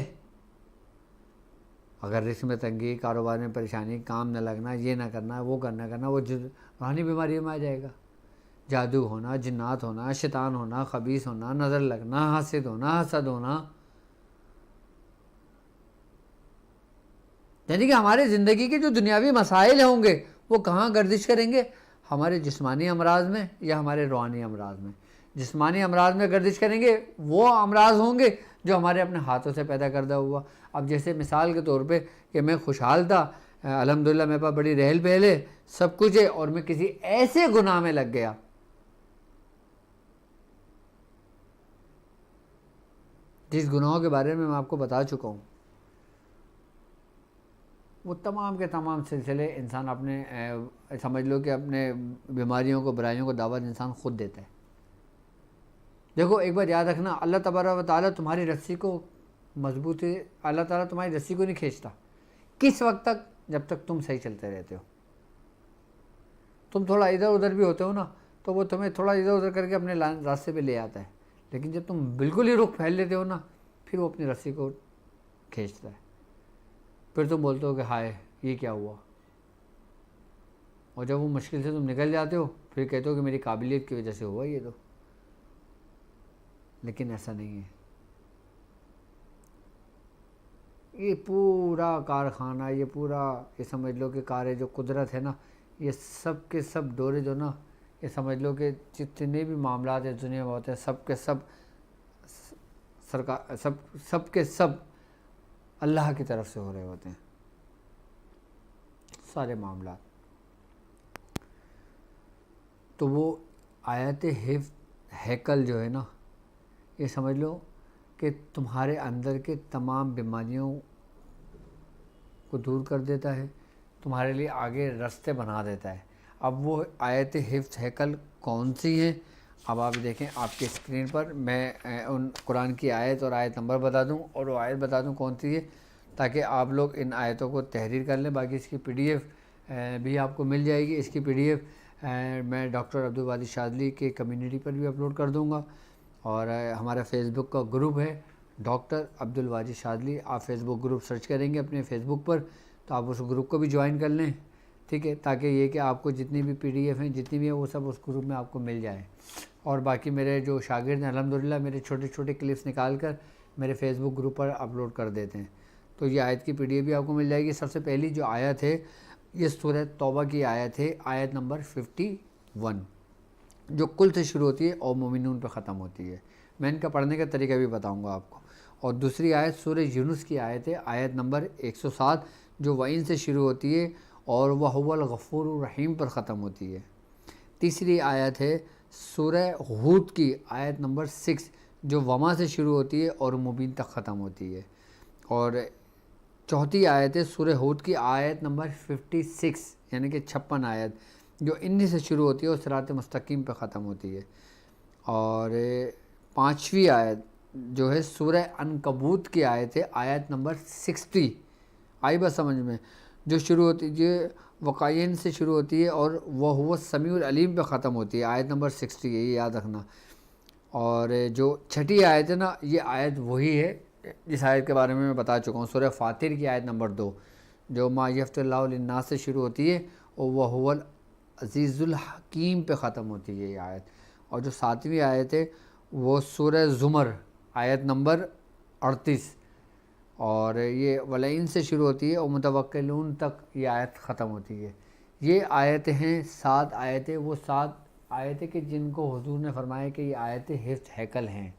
اگر رزق میں تنگی، کاروبار میں پریشانی، کام نہ لگنا، یہ نہ کرنا، وہ کرنا وہ روحانی بیماریوں میں آ جائے گا. جادو ہونا، جنات ہونا، شیطان ہونا، خبیث ہونا، نظر لگنا، حاسد ہونا، حسد ہونا. یعنی کہ ہمارے زندگی کے جو دنیاوی مسائل ہوں گے وہ کہاں گردش کریں گے؟ ہمارے جسمانی امراض میں یا ہمارے روحانی امراض میں. جسمانی امراض میں گردش کریں گے وہ امراض ہوں گے جو ہمارے اپنے ہاتھوں سے پیدا کردہ ہوا. اب جیسے مثال کے طور پہ کہ میں خوشحال تھا، الحمدللہ میرے پاس بڑی رہل پہل ہے، سب کچھ ہے، اور میں کسی ایسے گناہ میں لگ گیا جس گناہوں کے بارے میں آپ کو بتا چکا ہوں. وہ تمام کے تمام سلسلے انسان اپنے سمجھ لو کہ اپنے بیماریوں کو، برائیوں کو دعوت انسان خود دیتا ہے. دیکھو ایک بات یاد رکھنا، اللہ تبارک و تعالیٰ تمہاری رسی کو مضبوط ہے، اللہ تعالیٰ تمہاری رسی کو نہیں کھینچتا. کس وقت تک؟ جب تک تم صحیح چلتے رہتے ہو. تم تھوڑا ادھر ادھر بھی ہوتے ہو نا تو وہ تمہیں تھوڑا ادھر ادھر کر کے اپنے راستے پہ لے آتا ہے. لیکن جب تم بالکل ہی رخ پھیل لیتے ہو نا پھر وہ اپنی رسی کو کھینچتا ہے. پھر تم بولتے ہو کہ ہائے یہ کیا ہوا، اور جب وہ مشکل سے تم نکل جاتے ہو پھر کہتے ہو کہ میری قابلیت کی وجہ سے ہوا یہ تو. لیکن ایسا نہیں ہے. یہ پورا کارخانہ، یہ پورا یہ سمجھ لو کہ کار جو قدرت ہے نا، یہ سب کے سب دورے جو نا، یہ سمجھ لو کہ جتنے بھی معاملات ہیں دنیا میں ہوتے ہیں سب کے سب سرکار سب کے سب اللہ کی طرف سے ہو رہے ہوتے ہیں سارے معاملات. تو وہ آیت حفظ ہیکل جو ہے نا، یہ سمجھ لو کہ تمہارے اندر کے تمام بیماریوں کو دور کر دیتا ہے، تمہارے لیے آگے راستے بنا دیتا ہے. اب وہ آیت حفظ ہیکل کون سی ہیں؟ اب آپ دیکھیں آپ کی اسکرین پر میں ان قرآن کی آیت اور آیت نمبر بتا دوں اور وہ آیت بتا دوں کون سی ہے، تاکہ آپ لوگ ان آیتوں کو تحریر کر لیں. باقی اس کی پی ڈی ایف بھی آپ کو مل جائے گی. اس کی پی ڈی ایف میں ڈاکٹر عبدالواجد شاذلی کے کمیونٹی پر بھی اپلوڈ کر دوں گا. اور ہمارا فیس بک کا گروپ ہے ڈاکٹر عبدالواجد شاذلی. آپ فیس بک گروپ سرچ کریں گے اپنے فیس بک پر تو آپ اس گروپ کو بھی جوائن کر لیں، ٹھیک ہے، تاکہ یہ کہ آپ کو جتنی بھی پی ڈی ایف ہیں جتنی بھی ہیں وہ سب اس گروپ میں آپ کو مل جائیں. اور باقی میرے جو شاگرد ہیں الحمدللہ میرے چھوٹے چھوٹے کلپس نکال کر میرے فیس بک گروپ پر اپلوڈ کر دیتے ہیں. تو یہ آیت کی پی ڈی ایف بھی آپ کو مل جائے گی. سب سے پہلی جو آیت ہے یہ سورہ توبہ کی آیت ہے، آیت نمبر 51، جو کل سے شروع ہوتی ہے اور مومنون پہ ختم ہوتی ہے. میں ان کا پڑھنے کا طریقہ بھی بتاؤں گا آپ کو. اور دوسری آیت سورہ یونس کی آیت ہے، آیت نمبر 107، جو وعین سے شروع ہوتی ہے اور وَهُوَ الْغَفُورُ الرَّحِيمُ پر ختم ہوتی ہے. تیسری آیت ہے سورہ ہود کی آیت نمبر 6، جو وما سے شروع ہوتی ہے اور مبین تک ختم ہوتی ہے. اور چوتھی آیت ہے سورہ ہود کی آیت نمبر 56، یعنی کہ 56 آیت، جو 19 سے شروع ہوتی ہے اور صراط مستقیم پہ ختم ہوتی ہے. اور پانچویں آیت جو ہے سورہ عنکبوت کی آیت ہے، آیت نمبر 60، آئی بات سمجھ میں، جو شروع ہوتی ہے وقائین سے شروع ہوتی ہے اور وَهُوَ السَّمِيعُ الْعَلِيمُ پہ ختم ہوتی ہے، آیت نمبر 60 ہے، یہ یاد رکھنا. اور جو چھٹی آیت ہے نا، یہ آیت وہی ہے جس آیت کے بارے میں بتا چکا ہوں، سورہ فاطر کی آیت نمبر 2، جو ما یفتح اللہ للناس سے شروع ہوتی ہے اور وَهُوَ العزیز الحکیم پہ ختم ہوتی ہے یہ آیت. اور جو ساتویں آیت ہے وہ سورہ زمر آیت نمبر 38، اور یہ ولئن سے شروع ہوتی ہے اور متوکلون تک یہ آیت ختم ہوتی ہے. یہ آیتیں ہیں 7 آیتیں، وہ 7 آیتیں کہ جن کو حضور نے فرمایا کہ یہ آیتیں حفظ ہیکل ہیں.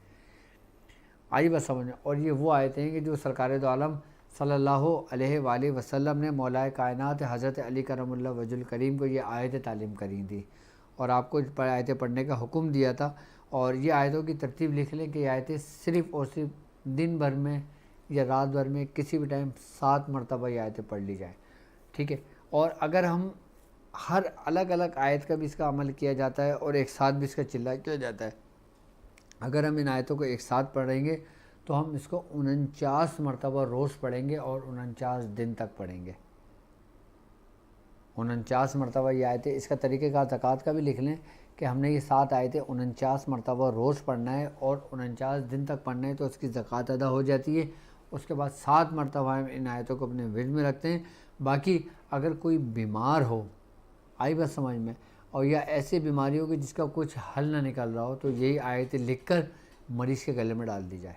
آئی بس سمجھ میں. اور یہ وہ آیتیں ہیں کہ جو سرکار دو عالم صلی اللہ علیہ وآلہ وسلم نے مولا کائنات حضرت علی کرم اللہ وجہ الکریم کو یہ آیتیں تعلیم کری تھی اور آپ کو آیتیں پڑھنے کا حکم دیا تھا. اور یہ آیتوں کی ترتیب لکھ لیں کہ یہ آیتیں صرف اور صرف دن بھر میں یا رات بھر میں کسی بھی ٹائم 7 مرتبہ یہ آیتیں پڑھ لی جائیں. ٹھیک ہے. اور اگر ہم ہر الگ الگ آیت کا بھی اس کا عمل کیا جاتا ہے اور ایک ساتھ بھی اس کا چلا کیا جاتا ہے. اگر ہم ان آیتوں کو ایک ساتھ پڑھیں گے تو ہم اس کو 49 مرتبہ روز پڑھیں گے اور 49 دن تک پڑھیں گے. 49 مرتبہ یہ آیتیں. اس کا طریقہ کار زکوٰۃ کا بھی لکھ لیں کہ ہم نے یہ 7 آیتیں 49 مرتبہ روز پڑھنا ہے اور 49 دن تک پڑھنا ہے تو اس کی زکوٰۃ ادا ہو جاتی ہے. اس کے بعد 7 مرتبہ ہم ان آیتوں کو اپنے ورد میں رکھتے ہیں. باقی اگر کوئی بیمار ہو، آئی بات سمجھ میں، اور یا ایسی بیماری ہو کہ جس کا کچھ حل نہ نکل رہا ہو تو یہی آیتیں لکھ کر مریض کے گلے میں ڈال دی جائے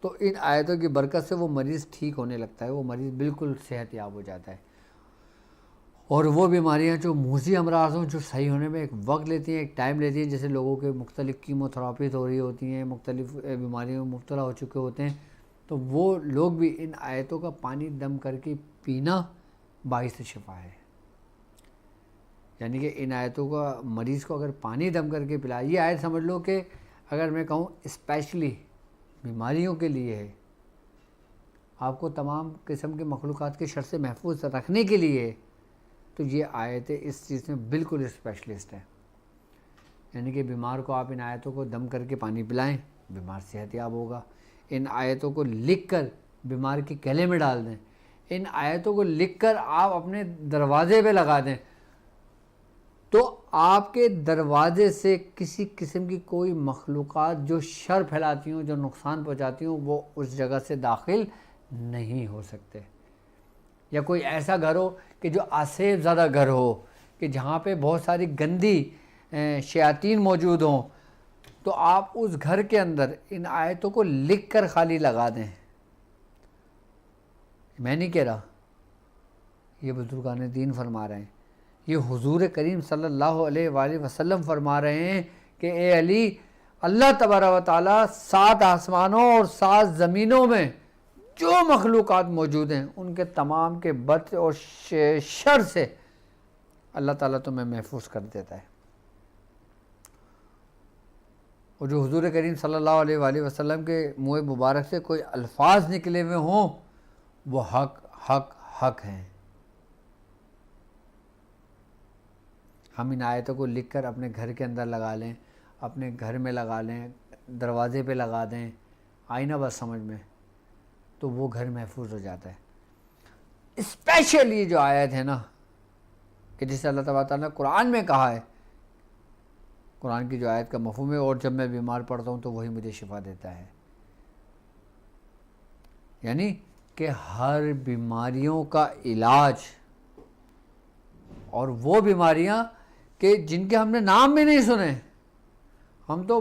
تو ان آیتوں کی برکت سے وہ مریض ٹھیک ہونے لگتا ہے، وہ مریض بالکل صحت یاب ہو جاتا ہے. اور وہ بیماریاں جو موذی امراض ہوں، جو صحیح ہونے میں ایک وقت لیتی ہیں، ایک ٹائم لیتی ہیں، جیسے لوگوں کے مختلف کیموتھراپیز ہو رہی ہوتی ہیں، مختلف بیماریوں میں مبتلا ہو چکے ہوتے ہیں، تو وہ لوگ بھی ان آیتوں کا پانی دم کر کے پینا باعث شفا ہے. یعنی کہ ان آیتوں کا مریض کو اگر پانی دم کر کے پلا، یہ آیت سمجھ لو کہ اگر میں کہوں اسپیشلی بیماریوں کے لیے ہے، آپ کو تمام قسم کے مخلوقات کے شر سے محفوظ رکھنے کے لیے، تو یہ آیتیں اس چیز میں بالکل اسپیشلسٹ ہیں. یعنی کہ بیمار کو آپ ان آیتوں کو دم کر کے پانی پلائیں، بیمار صحت یاب ہوگا. ان آیتوں کو لکھ کر بیمار کے گلے میں ڈال دیں، ان آیتوں کو لکھ کر آپ اپنے دروازے پہ لگا دیں تو آپ کے دروازے سے کسی قسم کی کوئی مخلوقات جو شر پھیلاتی ہوں، جو نقصان پہنچاتی ہوں، وہ اس جگہ سے داخل نہیں ہو سکتے. یا کوئی ایسا گھر ہو کہ جو آسیب زدہ گھر ہو، کہ جہاں پہ بہت ساری گندی شیاطین موجود ہوں، تو آپ اس گھر کے اندر ان آیتوں کو لکھ کر خالی لگا دیں. میں نہیں کہہ رہا، یہ بزرگان دین فرما رہے ہیں، یہ حضور کریم صلی اللہ علیہ وآلہ وسلم فرما رہے ہیں کہ اے علی، اللہ تبارک و تعالیٰ 7 آسمانوں اور 7 زمینوں میں جو مخلوقات موجود ہیں ان کے تمام کے بد اور شر سے اللہ تعالیٰ تمہیں محفوظ کر دیتا ہے. اور جو حضور کریم صلی اللہ علیہ وآلہ وسلم کے منہ مبارک سے کوئی الفاظ نکلے ہوئے ہوں وہ حق حق حق ہیں. ہم ان آیتوں کو لکھ کر اپنے گھر کے اندر لگا لیں، اپنے گھر میں لگا لیں، دروازے پہ لگا دیں، آئینہ بس سمجھ میں، تو وہ گھر محفوظ ہو جاتا ہے. اسپیشلی یہ جو آیت ہے نا کہ جسے اللہ تعالیٰ نے قرآن میں کہا ہے، قرآن کی جو آیت کا مفہوم ہے، اور جب میں بیمار پڑتا ہوں تو وہی مجھے شفا دیتا ہے. یعنی کہ ہر بیماریوں کا علاج، اور وہ بیماریاں کہ جن کے ہم نے نام بھی نہیں سنے. ہم تو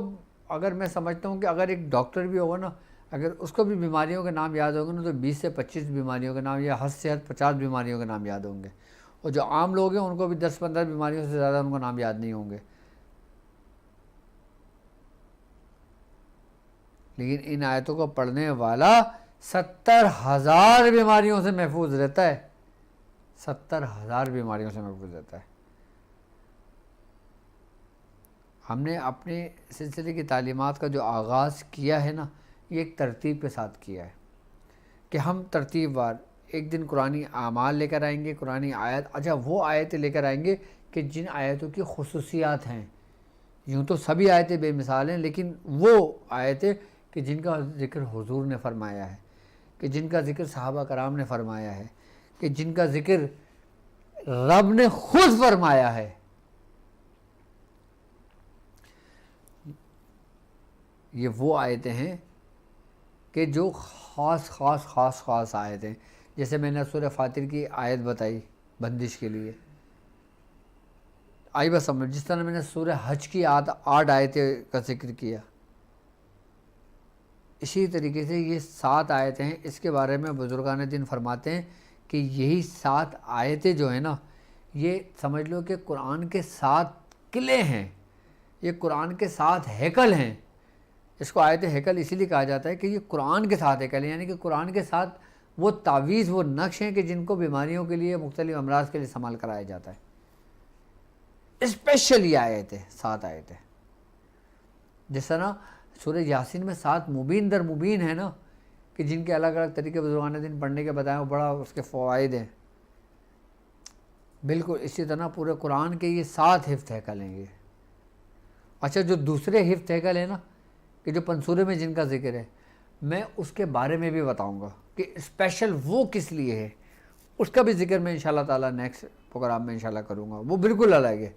اگر میں سمجھتا ہوں کہ اگر ایک ڈاکٹر بھی ہوگا نا، اگر اس کو بھی بیماریوں کے نام یاد ہوں گے نا تو 20 سے 25 بیماریوں کے نام، یا حد سے حد 50 بیماریوں کے نام یاد ہوں گے. اور جو عام لوگ ہیں ان کو بھی 10-15 بیماریوں سے زیادہ ان کو نام یاد نہیں ہوں گے. لیکن ان آیتوں کو پڑھنے والا 70,000 بیماریوں سے محفوظ رہتا ہے. 70,000 بیماریوں سے محفوظ رہتا ہے. ہم نے اپنے سلسلے کی تعلیمات کا جو آغاز کیا ہے نا، یہ ایک ترتیب کے ساتھ کیا ہے کہ ہم ترتیب وار ایک دن قرآنی اعمال لے کر آئیں گے، قرآنی آیت، اچھا وہ آیتیں لے کر آئیں گے کہ جن آیتوں کی خصوصیات ہیں. یوں تو سبھی آیتیں بے مثال ہیں، لیکن وہ آیتیں کہ جن کا ذکر حضور نے فرمایا ہے، کہ جن کا ذکر صحابہ کرام نے فرمایا ہے، کہ جن کا ذکر رب نے خود فرمایا ہے. یہ وہ آیتیں ہیں کہ جو خاص آیتیں، جیسے میں نے سورہ فاطر کی آیت بتائی بندش کے لیے، آئی بس سمجھ. جس طرح میں نے سورہ حج کی 8 آیتیں کا ذکر کیا، اسی طریقے سے یہ 7 آیتیں ہیں. اس کے بارے میں بزرگان دین فرماتے ہیں کہ یہی 7 آیتیں جو ہیں نا، یہ سمجھ لو کہ قرآن کے 7 قلعے ہیں، یہ قرآن کے 7 ہیکل ہیں۔ اس کو آیت ہیکل اسی لیے کہا جاتا ہے کہ یہ قرآن کے 7 ہیکل ہیں، یعنی کہ قرآن کے 7 وہ تعویذ، وہ نقش ہیں کہ جن کو بیماریوں کے لیے، مختلف امراض کے لیے استعمال کرایا جاتا ہے۔ اسپیشل یہ آیت ہے، 7 آیتیں، جس طرح سورہ یاسین میں 7 مبین در مبین ہیں نا، کہ جن کے الگ الگ طریقے بزرگان دین پڑھنے کے بتائیں، وہ بڑا اس کے فوائد ہیں۔ بالکل اسی طرح پورے قرآن کے یہ 7 حفظ ہیکل ہیں یہ۔ اچھا، جو دوسرے حفظ ہیکل ہیں نا، کہ جو پنسورے میں جن کا ذکر ہے، میں اس کے بارے میں بھی بتاؤں گا کہ اسپیشل وہ کس لیے ہے، اس کا بھی ذکر میں انشاءاللہ تعالیٰ نیکسٹ پروگرام میں انشاءاللہ کروں گا۔ وہ بالکل الگ ہے،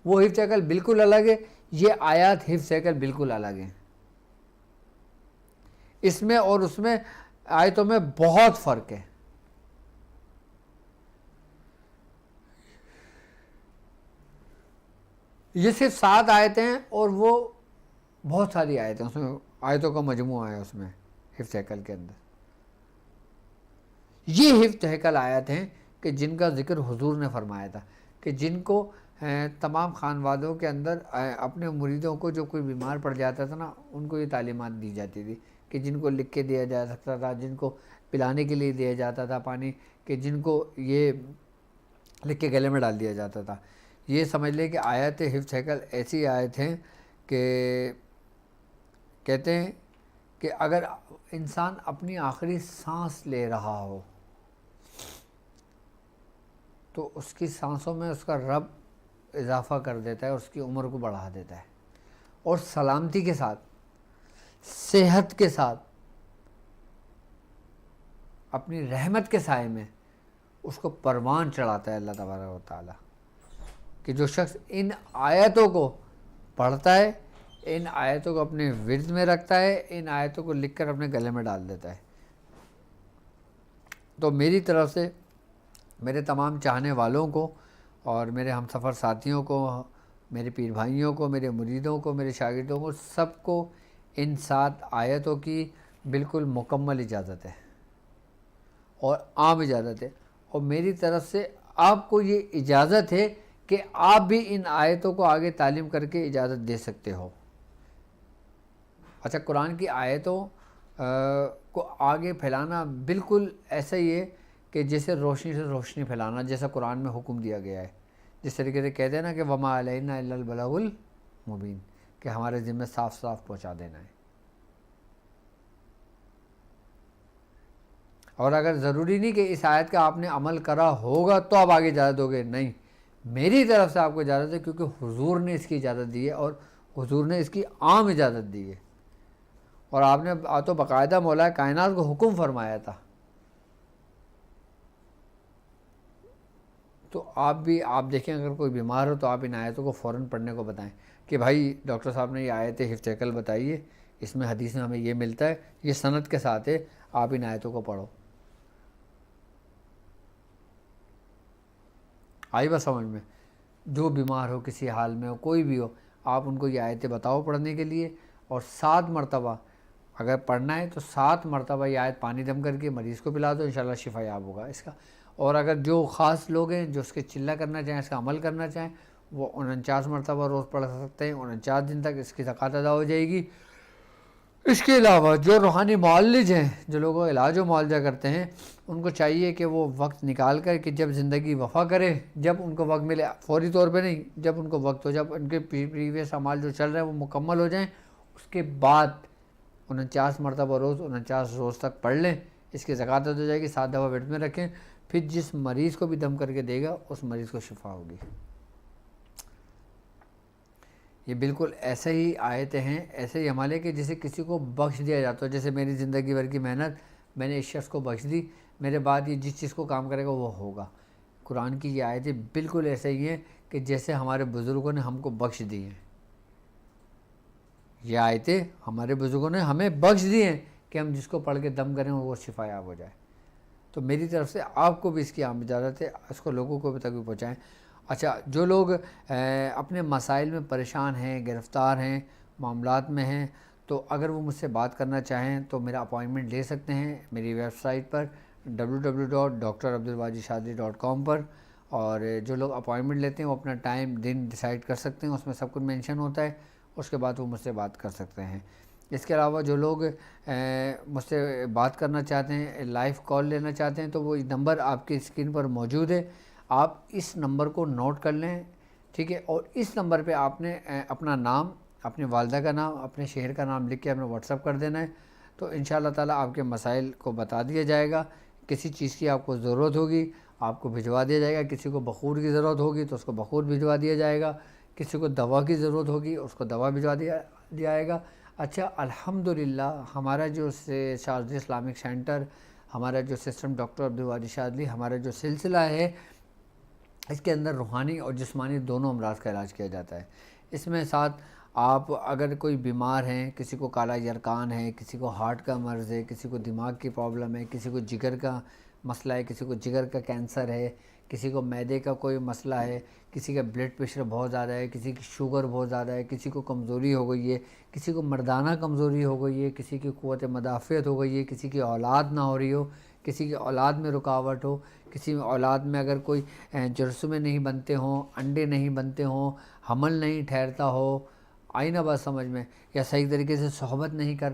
وہ حفظ ہیکل بالکل الگ ہے، یہ آیات حفظ ہیکل بالکل الگ ہیں۔ اس میں اور اس میں آیتوں میں بہت فرق ہے۔ یہ صرف 7 آیتیں ہیں اور وہ بہت ساری آیتیں، اس میں آیتوں کا مجموعہ ہے اس میں حفظ ہیکل کے اندر۔ یہ حفظ ہیکل آیت ہیں کہ جن کا ذکر حضور نے فرمایا تھا کہ جن کو تمام خانوادوں کے اندر اپنے مریدوں کو جو کوئی بیمار پڑ جاتا تھا نا، ان کو یہ تعلیمات دی جاتی تھی کہ جن کو لکھ کے دیا جا سکتا تھا، جن کو پلانے کے لیے دیا جاتا تھا پانی، کہ جن کو یہ لکھ کے گلے میں ڈال دیا جاتا تھا۔ یہ سمجھ لیں کہ آیت حفظ ہیکل ایسی آیت ہیں کہ کہتے ہیں کہ اگر انسان اپنی آخری سانس لے رہا ہو تو اس کی سانسوں میں اس کا رب اضافہ کر دیتا ہے، اس کی عمر کو بڑھا دیتا ہے، اور سلامتی کے ساتھ، صحت کے ساتھ، اپنی رحمت کے سائے میں اس کو پروان چڑھاتا ہے اللہ تبارک و تعالیٰ۔ کہ جو شخص ان آیتوں کو پڑھتا ہے، ان آیتوں کو اپنے ورد میں رکھتا ہے، ان آیتوں کو لکھ کر اپنے گلے میں ڈال دیتا ہے۔ تو میری طرف سے میرے تمام چاہنے والوں کو اور میرے ہم سفر ساتھیوں کو، میرے پیر بھائیوں کو، میرے مریدوں کو، میرے شاگردوں کو، سب کو ان 7 آیتوں کی بالکل مکمل اجازت ہے اور عام اجازت ہے، اور میری طرف سے آپ کو یہ اجازت ہے کہ آپ بھی ان آیتوں کو آگے تعلیم کر کے اجازت دے سکتے ہو۔ اچھا، قرآن کی آیتوں کو آگے پھیلانا بالکل ایسا ہی ہے کہ جیسے روشنی سے روشنی پھیلانا، جیسا قرآن میں حکم دیا گیا ہے۔ جس طریقے سے کہتے ہیں نا کہ وما علینا الا البلاغ المبین، کہ ہمارے ذمہ صاف صاف پہنچا دینا ہے۔ اور اگر ضروری نہیں کہ اس آیت کا آپ نے عمل کرا ہوگا تو آپ آگے اجازت دو گے، نہیں، میری طرف سے آپ کو اجازت ہے، کیونکہ حضور نے اس کی اجازت دی ہے اور حضور نے اس کی عام اجازت دی ہے، اور آپ نے تو باقاعدہ مولا کائنات کو حکم فرمایا تھا۔ تو آپ دیکھیں، اگر کوئی بیمار ہو تو آپ ان آیتوں کو فوراً پڑھنے کو بتائیں کہ بھائی ڈاکٹر صاحب نے یہ آیت حفظ ہیکل بتائی ہے، اس میں حدیث میں ہمیں یہ ملتا ہے، یہ سند کے ساتھ ہے، آپ ان آیتوں کو پڑھو۔ آئی بات سمجھ میں؟ جو بیمار ہو، کسی حال میں ہو، کوئی بھی ہو، آپ ان کو یہ آیتیں بتاؤ پڑھنے کے لیے، اور 7 مرتبہ اگر پڑھنا ہے تو 7 مرتبہ یہ آیت پانی دم کر کے مریض کو پلا دو، انشاءاللہ شفا یاب ہوگا اس کا۔ اور اگر جو خاص لوگ ہیں جو اس کے چلہ کرنا چاہیں، اس کا عمل کرنا چاہیں، وہ 49 مرتبہ روز پڑھ سکتے ہیں، 49 دن تک اس کی زکوٰۃ ادا ہو جائے گی۔ اس کے علاوہ جو روحانی معالج ہیں، جو لوگوں کا علاج و معالجہ کرتے ہیں، ان کو چاہیے کہ وہ وقت نکال کر کہ جب زندگی وفا کرے، جب ان کو وقت ملے، فوری طور پہ نہیں، جب ان کو وقت ہو، جب ان کے پریویس اعمال جو چل رہے ہیں وہ مکمل ہو جائیں، اس کے بعد 49 مرتبہ روز 49 روز تک پڑھ لیں، اس کی زکوٰۃ ہو جائے گی، 7 دفعہ ورد میں رکھیں، پھر جس مریض کو بھی دم کر کے دے گا اس مریض کو شفا ہوگی۔ یہ بالکل ایسے ہی آیتیں ہیں، ایسے ہی عمل ہے کہ جسے کسی کو بخش دیا جاتا ہے، جیسے میری زندگی بھر کی محنت میں نے اس شخص کو بخش دی، میرے بعد یہ جس چیز کو کام کرے گا وہ ہوگا۔ قرآن کی یہ آیتیں بالکل ایسے ہی ہیں کہ جیسے ہمارے بزرگوں نے ہم کو بخش دی ہیں، یہ آیتیں ہمارے بزرگوں نے ہمیں بخش دی ہیں کہ ہم جس کو پڑھ کے دم کریں وہ شفا یاب ہو جائے۔ تو میری طرف سے آپ کو بھی اس کی عام اجازت ہے، اس کو لوگوں کو بھی تک بھی پہنچائیں۔ اچھا، جو لوگ اپنے مسائل میں پریشان ہیں، گرفتار ہیں، معاملات میں ہیں، تو اگر وہ مجھ سے بات کرنا چاہیں تو میرا اپوائنٹمنٹ لے سکتے ہیں میری ویب سائٹ پر www.drabdulwajidshadri.com پر، اور جو لوگ اپوائنٹمنٹ لیتے ہیں وہ اپنا ٹائم دن ڈیسائیڈ کر سکتے ہیں، اس میں سب کچھ مینشن ہوتا ہے، اس کے بعد وہ مجھ سے بات کر سکتے ہیں۔ اس کے علاوہ جو لوگ مجھ سے بات کرنا چاہتے ہیں، لائیو کال لینا چاہتے ہیں، تو وہ نمبر آپ کی اسکرین پر موجود ہے، آپ اس نمبر کو نوٹ کر لیں، ٹھیک ہے؟ اور اس نمبر پہ آپ نے اپنا نام، اپنی والدہ کا نام، اپنے شہر کا نام لکھ کے اپنے واٹس ایپ کر دینا ہے، تو انشاءاللہ تعالیٰ آپ کے مسائل کو بتا دیا جائے گا۔ کسی چیز کی آپ کو ضرورت ہوگی آپ کو بھجوا دیا جائے گا، کسی کو بخور کی ضرورت ہوگی تو اس کو بخور بھجوا دیا جائے گا، کسی کو دوا کی ضرورت ہوگی اس کو دوا بھجوا دیا جائے گا۔ اچھا، الحمدللہ ہمارا جو شاذلی اسلامک سینٹر، ہمارا جو سسٹم ڈاکٹر عبدالوادی شاذلی، ہمارا جو سلسلہ ہے، اس کے اندر روحانی اور جسمانی دونوں امراض کا علاج کیا جاتا ہے۔ اس میں ساتھ آپ اگر کوئی بیمار ہیں، کسی کو کالا یرقان ہے، کسی کو ہارٹ کا مرض ہے، کسی کو دماغ کی پرابلم ہے، کسی کو جگر کا مسئلہ ہے، کسی کو جگر کا کینسر ہے، کسی کو معدے کا کوئی مسئلہ ہے، کسی کا بلڈ پریشر بہت زیادہ ہے، کسی کی شوگر بہت زیادہ ہے، کسی کو کمزوری ہو گئی ہے، کسی کو مردانہ کمزوری ہو گئی ہے، کسی کی قوت مدافعت ہو گئی ہے، کسی کی اولاد نہ ہو رہی ہو، کسی کی اولاد میں رکاوٹ ہو، کسی اولاد میں اگر کوئی جرثومے نہیں بنتے ہوں، انڈے نہیں بنتے ہوں، حمل نہیں ٹھہرتا ہو، آئی نا بات سمجھ میں، یا صحیح طریقے سے صحبت نہیں کر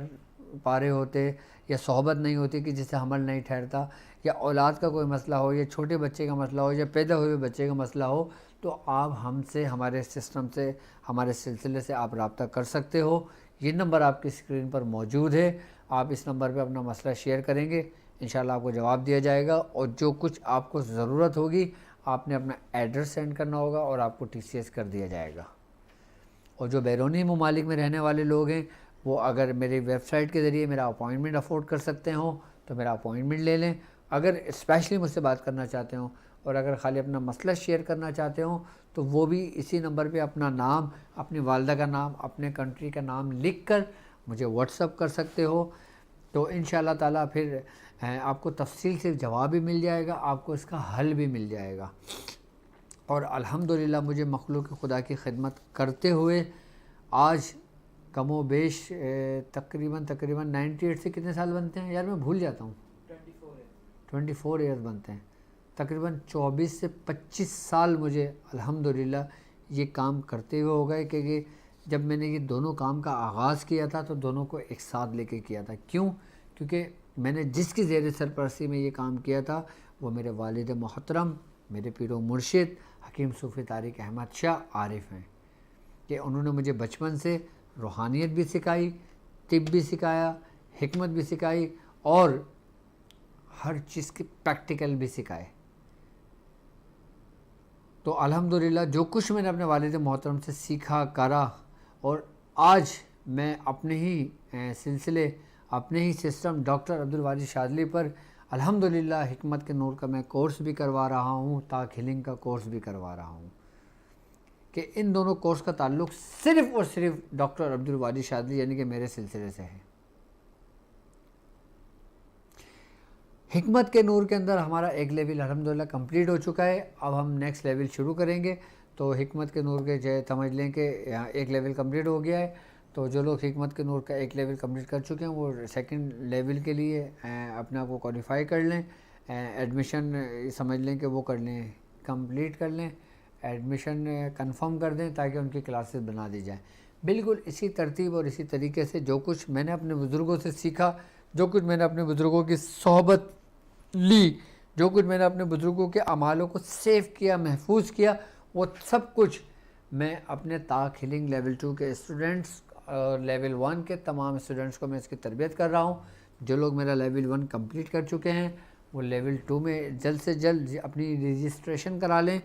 پا رہے ہوتے، یا صحبت نہیں ہوتی کہ جس سے حمل نہیں ٹھہرتا، یا اولاد کا کوئی مسئلہ ہو، یا چھوٹے بچے کا مسئلہ ہو، یا پیدا ہوئے بچے کا مسئلہ ہو، تو آپ ہم سے، ہمارے سسٹم سے، ہمارے سلسلے سے آپ رابطہ کر سکتے ہو۔ یہ نمبر آپ کی اسکرین پر موجود ہے، آپ اس نمبر پہ اپنا مسئلہ شیئر کریں گے، انشاءاللہ آپ کو جواب دیا جائے گا، اور جو کچھ آپ کو ضرورت ہوگی آپ نے اپنا ایڈریس سینڈ کرنا ہوگا اور آپ کو ٹی سی ایس کر دیا جائے گا۔ اور جو بیرونی ممالک میں رہنے والے لوگ ہیں وہ اگر میری ویب سائٹ کے ذریعے میرا اپوائنٹمنٹ افورڈ کر سکتے ہوں تو میرا اپوائنٹمنٹ لے لیں، اگر اسپیشلی مجھ سے بات کرنا چاہتے ہوں، اور اگر خالی اپنا مسئلہ شیئر کرنا چاہتے ہوں تو وہ بھی اسی نمبر پہ اپنا نام، اپنی والدہ کا نام، اپنے کنٹری کا نام لکھ کر مجھے واٹس ایپ کر سکتے ہو، تو انشاءاللہ تعالیٰ پھر آپ کو تفصیل سے جواب بھی مل جائے گا، آپ کو اس کا حل بھی مل جائے گا۔ اور الحمدللہ مجھے مخلوق خدا کی خدمت کرتے ہوئے آج کم و بیش تقریباً 98 سے کتنے سال بنتے ہیں یار، میں بھول جاتا ہوں، 24 ایئرز بنتے ہیں، تقریباً 24 سے 25 سال مجھے الحمدللہ یہ کام کرتے ہوئے ہو گئے، کہ جب میں نے یہ دونوں کام کا آغاز کیا تھا تو دونوں کو ایک ساتھ لے کے کیا تھا۔ کیوں؟ کیونکہ میں نے جس کی زیر سرپرستی میں یہ کام کیا تھا وہ میرے والد محترم، میرے پیر و مرشد حکیم صوفی طارق احمد شاہ عارف ہیں، کہ انہوں نے مجھے بچپن سے روحانیت بھی سکھائی، طب بھی سکھایا، حکمت بھی سکھائی، اور ہر چیز کی پریکٹیکل بھی سکھائے۔ تو الحمدللہ جو کچھ میں نے اپنے والد محترم سے سیکھا کرا، اور آج میں اپنے ہی سلسلے، اپنے ہی سسٹم ڈاکٹر عبدالوادی شاذلی پر الحمدللہ حکمت کے نور کا میں کورس بھی کروا رہا ہوں، تاک ہیلنگ کا کورس بھی کروا رہا ہوں، کہ ان دونوں کورس کا تعلق صرف اور صرف ڈاکٹر عبدالوادی شاذلی یعنی کہ میرے سلسلے سے ہے۔ حکمت کے نور کے اندر ہمارا ایک لیول الحمدللہ کمپلیٹ ہو چکا ہے، اب ہم نیکسٹ لیول شروع کریں گے، تو حکمت کے نور کے سمجھ لیں کہ یہاں ایک لیول کمپلیٹ ہو گیا ہے، تو جو لوگ حکمت کے نور کا ایک لیول کمپلیٹ کر چکے ہیں وہ سیکنڈ لیول کے لیے اپنے آپ کو کوالیفائی کر لیں، ایڈمیشن سمجھ لیں کہ وہ کر لیں، کمپلیٹ کر لیں، ایڈمیشن کنفرم کر دیں تاکہ ان کی کلاسز بنا دی جائیں۔ بالکل اسی ترتیب اور اسی طریقے سے جو کچھ میں نے اپنے بزرگوں سے سیکھا، جو کچھ میں نے اپنے بزرگوں کی صحبت لی، جو کچھ میں نے اپنے بزرگوں کے اعمالوں کو سیو کیا، محفوظ کیا، وہ سب کچھ میں اپنے تاک ہیلنگ لیول 2 کے اسٹوڈنٹس اور لیول 1 کے تمام اسٹوڈنٹس کو میں اس کی تربیت کر رہا ہوں۔ جو لوگ میرا لیول 1 کمپلیٹ کر چکے ہیں وہ لیول 2 میں جلد سے جلد اپنی رجسٹریشن کرا لیں،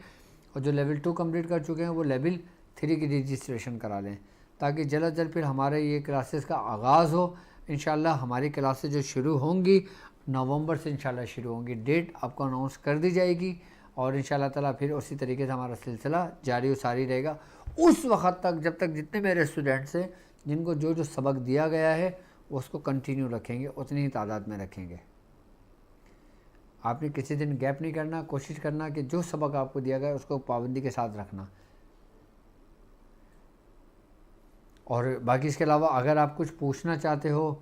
اور جو لیول 2 کمپلیٹ کر چکے ہیں وہ لیول 3 کی رجسٹریشن کرا لیں، تاکہ جلد از جلد پھر ہمارے یہ کلاسز کا آغاز ہو۔ انشاءاللہ ہماری کلاسز جو شروع ہوں گی نومبر سے انشاءاللہ شروع ہوں گی، ڈیٹ آپ کو اناؤنس کر دی جائے گی، اور انشاءاللہ تعالیٰ پھر اسی طریقے سے ہمارا سلسلہ جاری و ساری رہے گا اس وقت تک جب تک جتنے میرے اسٹوڈنٹس ہیں جن کو جو سبق دیا گیا ہے وہ اس کو کنٹینیو رکھیں گے، اتنی ہی تعداد میں رکھیں گے۔ آپ نے کسی دن گیپ نہیں کرنا، کوشش کرنا کہ جو سبق آپ کو دیا گیا ہے اس کو پابندی کے ساتھ رکھنا، اور باقی اس کے علاوہ اگر آپ کچھ پوچھنا چاہتے ہو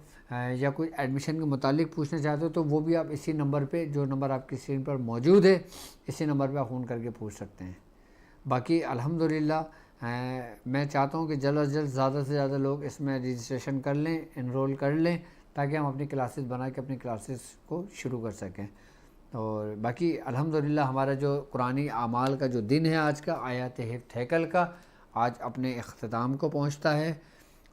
یا کوئی ایڈمیشن کے متعلق پوچھنا چاہتے ہو تو وہ بھی آپ اسی نمبر پہ، جو نمبر آپ کی اسکرین پر موجود ہے، اسی نمبر پہ آپ فون کر کے پوچھ سکتے ہیں۔ باقی الحمدللہ میں چاہتا ہوں کہ جلد از جلد زیادہ سے زیادہ لوگ اس میں رجسٹریشن کر لیں، انرول کر لیں، تاکہ ہم اپنی کلاسز بنا کے اپنی کلاسز کو شروع کر سکیں۔ اور باقی الحمدللہ ہمارا جو قرآنی اعمال کا جو دن ہے آج کا، آیات حفظ ہیکل کا، آج اپنے اختتام کو پہنچتا ہے،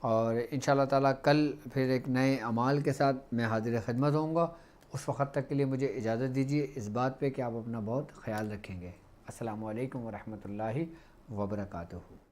اور انشاءاللہ تعالیٰ کل پھر ایک نئے اعمال کے ساتھ میں حاضر خدمت ہوں گا۔ اس وقت تک کے لیے مجھے اجازت دیجیے، اس بات پہ کہ آپ اپنا بہت خیال رکھیں گے۔ السلام علیکم ورحمۃ اللہ وبرکاتہ۔